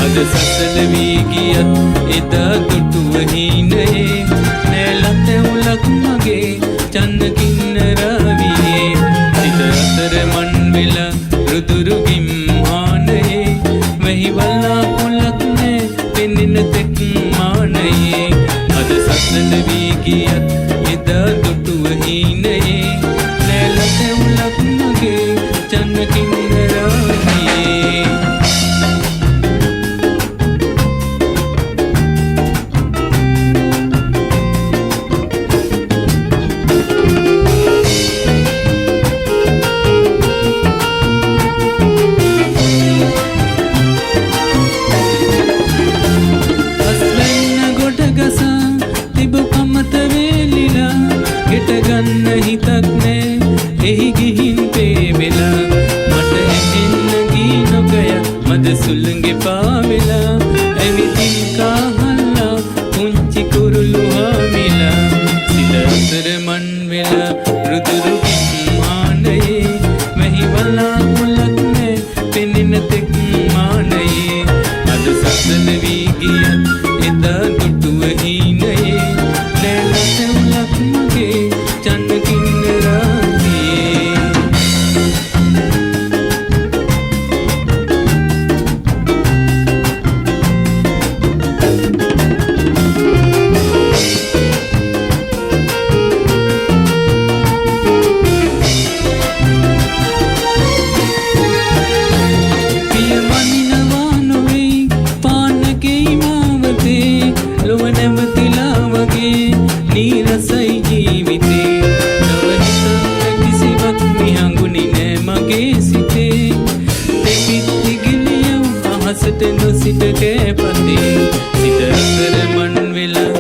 අද සසල වී ගියත් එදා දුටුව හීනයේ නැලත උලක් මගේ චන්න කින්නරාවියේ සිත අතර මන් වෙලා රුදුරු ගිම්මානයේ වෙහිවලා කුලක් නේ පෙනෙන තෙක් මානයේ අද සසල වී ගියත් එදා දුටුව හීනයේ නැලත උලක් මගේ චන්න කින්නරාවියේ ගන්න හිතක් නෑ එහි ගිහින් පේවෙලා මට එන්න ගී නොගය මද සුළඟේ පාවෙලා ඇවිදින් කාහල්ලා පුංචි කුරුළු හාමිලා සිත අතර මන් වෙලා රුදුරු ගිම්මානයේ මෙහිවලා මුලක් නෑ පෙනෙන තෙක් මානයේ අද සසල වී ගියත් එදා දුටුව හීනයේ නැලත උලක් මගේ චන්න කින්නරාවියේ පිය මනිනවා නොවේ පානකේ මාවතේ ලොව නැවතිලා වගේ නීරසයි ජීවිතේ මිහඟුනි නෑ මගේ සිතේ දෙපිත් දිගිලියව් අහසට නොසිට කෑපතේ සිත අතර මන් වෙලා